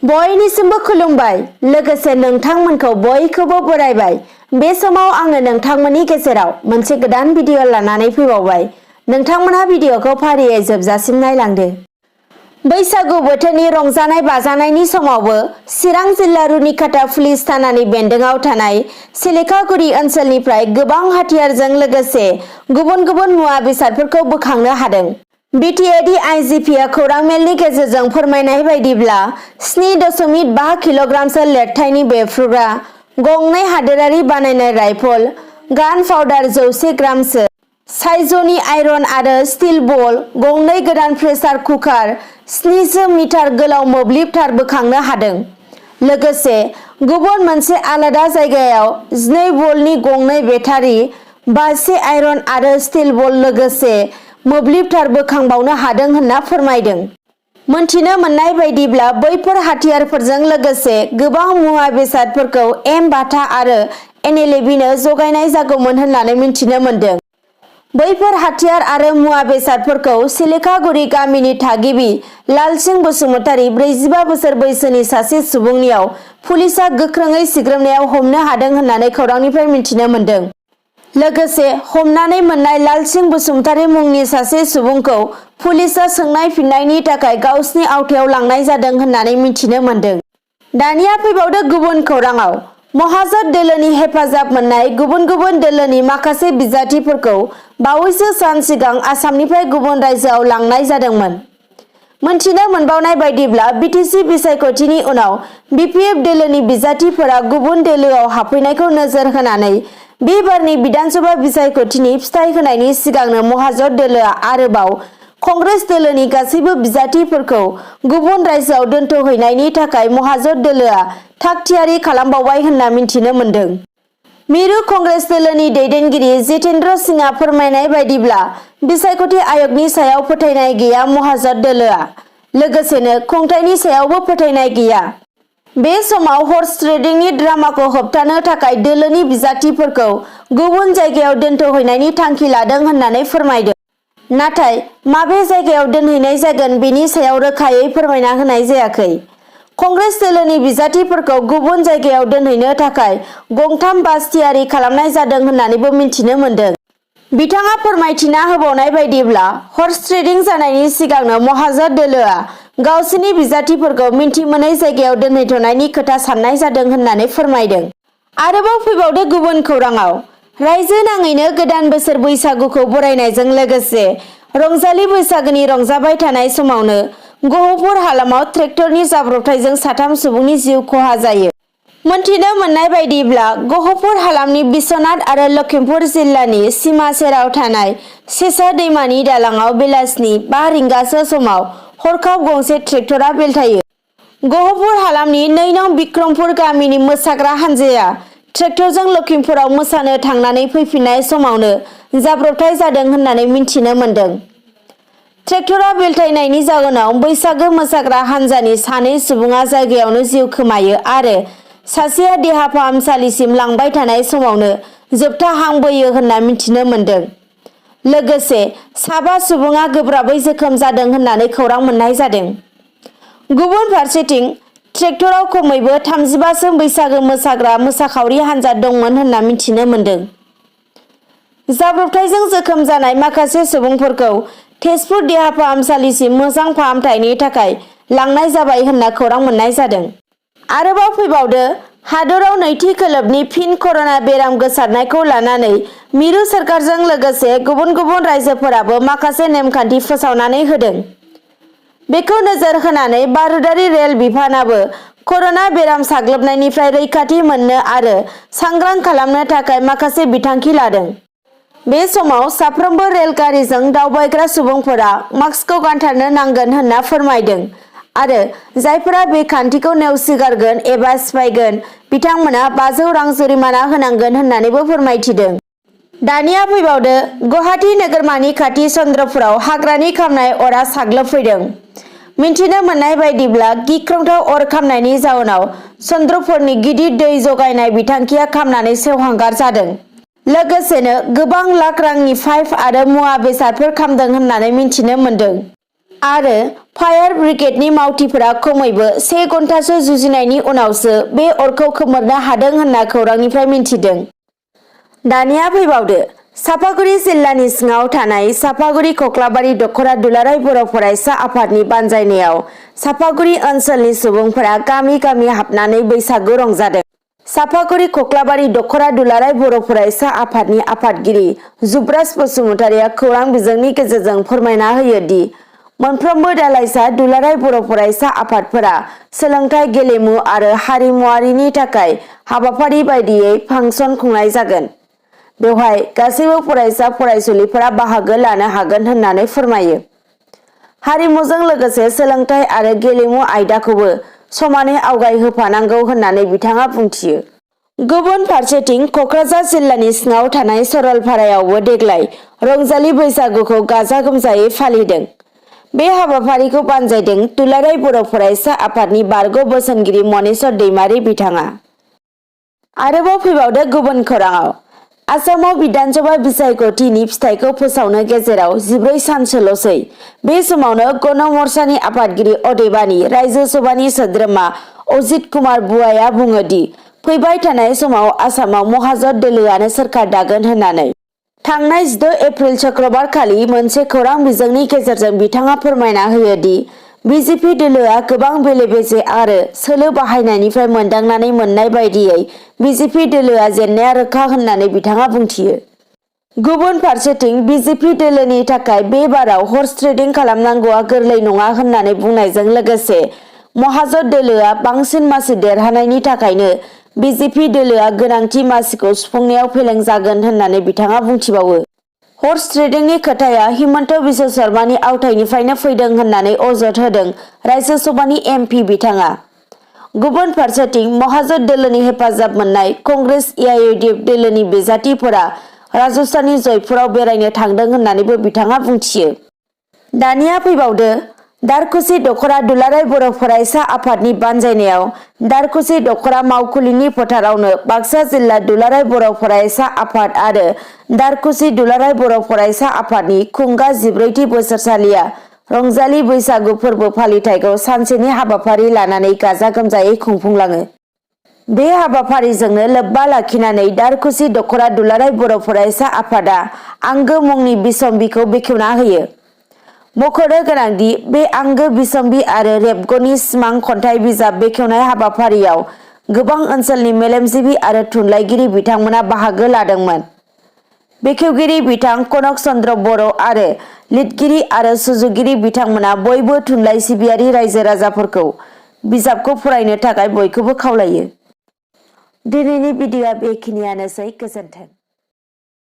बयनिसिमबो खुलुमबाय लोगोसे नोंथांमोनखौ बयखौबो बरायबाय। बे समाव आङो नोंथांमोननि गेजेराव मोनसे गोदान भिडिअ लानानै फैबावबाय। नोंथांमोनहा भिडिअखौ फारियै जोबजासिम नायलांदो। बैसागु बोथोरनि रंजानाय बाजानायनि समावबो चिरां जिल्ला रुनिखाता पुलिस थानानि बेन्दोंआव थानाय सिलेखागुरि ओनसोलनिफ्राय गोबां हाथियारजों लोगोसे गुबुन गुबुन मुवा बेसादफोरखौ बोखांनो हादों। बिटिएडि आइजिपिआ खौरां मेलनि गेजेरजों फोरमायनाय बायदिब्ला 7.5 किल'ग्रामसो लिरथायनि बेफ्रुग्रा गंनै हादोरारि बानायनाय राइफल, गान पाउडार 100 ग्रामसो, साइजनि आयरन आरो स्टिल बल, गंनै गोदान प्रेसार कुकार, 700 मिटार गोलाव मोब्लिब तार बोखांनो हादों। लोगोसे गुबुन मोनसे आलादा जायगायाव 12 भल्टनि गंनै बेटारि, 5 आयरन आरो स्टिल बल लोगोसे मोब्लिब तार बोखांबावनो हादों होनना फोरमायदों। मोनथिनो मोननाय बायदिब्ला बैफोर हाथियारफोरजों लोगोसे गोबां मुवा बेसादफोरखौ एम बाथा आरो NLFBनो जगायनाय जागौमोन होननानै मिथिनो मोन्दों। बैफोर हाथियार आरो मुवा बेसादफोरखौ सिलेखागुरि गामिनि थागिबि लालसिं बसुमतारी 45 बोसोर बैसोनि सासे सुबुंनियाव पुलिसआ गोख्रोङै सिग्रोमनायाव हमनो हादों होननानै खौरांनिफ्राय मिथिनो मोन्दों। लोगोसे हमनानै मोननाय लालसिं बसुमतारी मुंनि सासे सुबुंखौ पुलिसआ सोंनाय फिननायनि थाखाय गावसिनि आवथायाव लांनाय जादों होननानै मिथिनो मोन्दों। दानिया फैबावदो गुबुन खौराङाव। महाजोन दोलोनि हेफाजाब मोननाय गुबुन गुबुन दोलोनि माखासे बिजाथिफोरखौ बावैसो सान सिगां आसामनिफ्राय गुबुन रायजोआव लांनाय जादोंमोन। मोनथिनो मोनबावनाय बायदिब्ला बिटिसि बिसायख'थिनि उनाव बिपिएफ दोलोनि बिजाथिफोरा गुबुन दोलोआव हाबफैनायखौ नोजोर होनानै बे बारनि बिधानसभा बिसायख'थिनि फिथाय होनायनि सिगांनो महाजोन दोलोआ आरोबाव कंग्रेस दोलोनि गासैबो बिजाथिफोरखौ गुबुन रायजोआव दोनथ'हैनायनि थाखाय महाजोन दोलोआ थाग-थियारि खालामबावबाय होनना मिथिनो मोन्दों। मिरु कंग्रेस दोलोनि दैदेनगिरि जितेन्द्र सिंहआ फोरमायनाय बायदिब्ला बिसायख'थि आय'गनि सायाव फोथायनाय गैया महाजोन दोलोआ, लोगोसेनो खुंथायनि सायावबो फोथायनाय गैया। बे समाव हर्स ट्रेडिंनि ड्रामाखौ होबथानो थाखाय दोलोनि बिजाथिफोरखौ गुबुन जायगायाव दोनथ'हैनायनि थांखि लादों होननानै फोरमायदों। नाथाय माबे जायगायाव दोनहैनाय जागोन बेनि सायाव रोखायै फोरमायना होनाय जायाखै। कंग्रेस दोलोनि बिजाथिफोरखौ गुबुन जायगायाव दोनहैनो थाखाय गंथाम बास थियारि खालामनाय जादों होननानैबो मिथिनो मोन्दों। बिथाङा फोरमायथिना होबावनाय बायदिब्ला हर्स ट्रेडिं जानायनि सिगांनो महाजोन दोलोआ गावसिनि बिजाथिफोरखौ मिन्थि मोनै जायगायाव दोनहैथ'नायनि खोथा साननाय जादों होननानै फोरमायदों। आरोबाव फैबावदो गुबुन खौराङाव। रायजो नाङैनो गोदान बोसोर बैसागुखौ बरायनायजों लोगोसे रंजालि बैसागोनि रंजाबाय थानाय समावनो गहपुर हालामाव ट्रेक्टरनि जाब्रबथायजों 3 सुबुंनि जिउ खहा जायो। मोनथिनो मोननाय बायदिब्ला गहपुर हालामनि बिश्वनाथ आरो लखिमपुर जिल्लानि सिमा सेराव थानाय सेसा दैमानि दालांआव बेलासिनि 5 रिंगासो समाव हरखाब गंसे ट्रेक्टरा बेलथायो। गहपुर हालामनि 2 नं बिक्रमपुर गामिनि मोसाग्रा हानजाया ट्रेक्टरजों लखिमपुराव मोसानो थांनानै फैफिननाय समावनो जाब्रबथाय जादों होननानै मिथिनो मोन्दों। ट्रेक्टरा बेलथायनायनि जाहोनाव बैसागो मोसाग्रा हानजानि 2 सुबुङा जायगायावनो जिउ खोमायो आरो सासेया देहा फाहामसालिसिम लांबाय थानाय समावनो जोबथा हां बोयो होनना मिथिनो मोन्दों। लोगोसे 7 सुबुङा गोब्राबै जोखोम जादों होननानै खौरां मोननाय जादों। गुबुन फारसेथिं ट्रेक्टराव खमैबो 35 सो बैसागो मोसाग्रा मोसाखावरि हानजा दंमोन होनना मिथिनो मोन्दों। जाब्रबथायजों जोखोम जानाय माखासे सुबुंफोरखौ तेजपुर देहा फाहामसालिसिम मोजां फाहामथायनि थाखाय लांनाय जाबाय होनना खौरां मोननाय जादों। आरोबाव फैबावदो हादराव नैथि खोलोबनि फिन कर'ना बेराम गोसारनायखौ लानानै मिरु सोरखारजों लोगोसे गुबुन गुबुन रायजोफोराबो माखासे नेमखान्थि फोसावनानै होदों। बेखौ नोजोर होनानै भारतारि रेल बिफानाबो कर'ना बेराम साग्लोबनायनिफ्राय रैखाथि मोननो आरो सांग्रां खालामनो थाखाय माखासे बिथांखि लादों। बे समाव साफ्रोमबो रेलगारिजों दावबायग्रा सुबुंफोरा मास्कखौ गानथारनो नांगोन होनना फोरमायदों आरो जायफोरा बे खान्थिखौ नेवसिगारगोन एबा सिफायगोन बिथांमोना 500 रां जुरिमाना होनांगोन होननानैबो फोरमायथिदों। दानिया फैबावदो गुवाहाटी नोगोरमानि खाथि चन्द्रपुराव हाग्रानि खामनाय अरा साग्लोबफैदों। मिन्थिनो मोननाय बायदिब्ला गिख्रंथाव अर खामनायनि जाउनाव चन्द्रपुरनि गिदिर दै जगायनाय बिथांखिया खामनानै सेवहांगार जादों। लोगोसेनो गोबां लाख रांनि पाइप आरो मुवा बेसादफोर खामदों होननानै मिन्थिनो मोन्दों। आरो फायार ब्रिगेडनि मावथिफोरा खमैबो 1 घन्टासो जुजिनायनि उनावसो बे अरखौ खोमोरनो हादों होनना खौरांनिफ्राय मिन्थिदों। दानिया फैबावदो चापागुरि जिल्लानि सिङाव थानाय चापागुरि कक्लाबारि दख'रा दुलाराय बर' फरायसा आफादनि बानजायनायाव चापागुरि ओनसोलनि सुबुंफोरा गामि गामि हाबनानै बैसागु रंजादों। चापागुरि कक्लाबारि दख'रा दुलाराय बर' फरायसा आफादनि आफादगिरि जुब्राज बसुमतारिया खौरां बिजोंनि गेजेरजों फोरमायना होयो दि मोनफ्रोमबो दालाइसा दुलाराय बर' फरायसा आफादफोरा सोलोंथाइ, गेलेमु आरो हारिमुआरिनि थाखाय हाबाफारि बायदियै फांसन खुंनाय जागोन। बेवहाय गासैबो फरायसा फरायसुलिफोरा बाहागो लानो हागोन होननानै फोरमायो। हारिमुजों लोगोसे सोलोंथाइ आरो गेलेमु आयदाखौबो समानै आवगाय होफानांगौ होननानै बिथाङा बुंथियो। गुबुन फारसेथिं क'क्राझार जिल्लानि सिङाव थानाय सरलपारायावबो देग्लाय रंजालि बैसागुखौ गाजा गोमजायै फालिदों। बे हाबाफारिखौ बानजायदों दुलाराय बर' फरायसा आफादनि बारग' बोसोनगिरि मनेस्वर दैमारि बिथाङा। आरोबाव फैबावदो गुबुन खौराङाव आसामाव बिधानसभा बिसायख'थिनि फिथाइखौ फोसावनो गेजेराव 14 सानसोल'सै। बे समावनो गण मर्चानि आफादगिरि अदेबानि रायजो सभानि सोद्रोमा अजित कुमार बुवाया बुङो दि फैबाय थानाय समाव आसामाव महाजोत दोलोआनो सोरखार दागोन होननानै। थांनाय 16 एप्रिल शुक्रबार खालि मोनसे खौरां बिजोंनि गेजेरजों बिथाङा फोरमायना होयो दि बिजेपि दोलोआ गोबां बेले-बेजे आरो सोलो बाहायनायनिफ्राय मोनदांनानै मोननाय बायदियै बिजेपि दोलोआ जेननाया रोखा होननानै बिथाङा बुंथियो। गुबुन फारसेथिं बिजेपि दोलोनि थाखाय बे बाराव हर्स ट्रेडिं खालामनांगौआ गोरलै नङा होननानै बुंनायजों लोगोसे महाजोत दोलोआ बांसिन मासि देरहानायनि थाखायनो बिजेपि दोलोआ गोनांथि मासिखौ सुफुंनायाव फेलें जागोन होननानै बिथाङा बुंथिबावो। हर्स ट्रेडिंनि खोथाया हिमन्त बिश्व शर्मानि आवथायनिफ्रायनो फैदों होननानै अजद होदों रायजो सभानि एमपि बिथाङा। गुबुन फारसेथिं महाजोत दोलोनि हेफाजाब मोननाय कंग्रेस एआईइउडिएफ दोलोनि बिजाथिफोरा राजस्थाननि जयपुराव बेरायनो थांदों होननानैबो बिथाङा बुंथियो। दानिया फैबावदो दारखुसि दख'रा दुलाराय बर' फरायसा आफादनि बानजायनायाव दारखुसि दख'रा मावखुलिनि फोथारावनो बाक्सा जिल्ला दुलाराय बर' फरायसा आफाद आरो दारखुसि दुलाराय बर' फरायसा आफादनि खुंगा 14थि बोसोरसालिया रंजालि बैसागु फोरबो फालिथायखौ सानसेनि हाबाफारि लानानै गाजा गोमजायै खुंफुंलाङो। बे हाबाफारिजोंनो लोब्बा लाखिनानै दारखुसि दख'रा दुलाराय बर' फरायसा आफादा आंगो मुंनि बिसम्बिखौ बेखेवना होयो। मख'नो गोनांदि बे आंगो बिसम्बि आरो रेबगननि सिमां खन्थाइ बिजाब बेखेवनाय हाबाफारियाव गोबां ओनसोलनि मेलेमजिबि आरो थुनलाइगिरि बिथांमोना बाहागो लादोंमोन। बेखेवगिरि बिथां कनक चन्द्र बर' आरो लिरगिरि आरो सुजुगिरि बिथांमोना बयबो थुनलाइ सिबियारि रायजो राजाफोरखौ बिजाबखौ फरायनो थाखाय बयखौबो खावलायो। दिनैनि भिडिअ'आ बेखिनियानोसै। गोजोन्थों।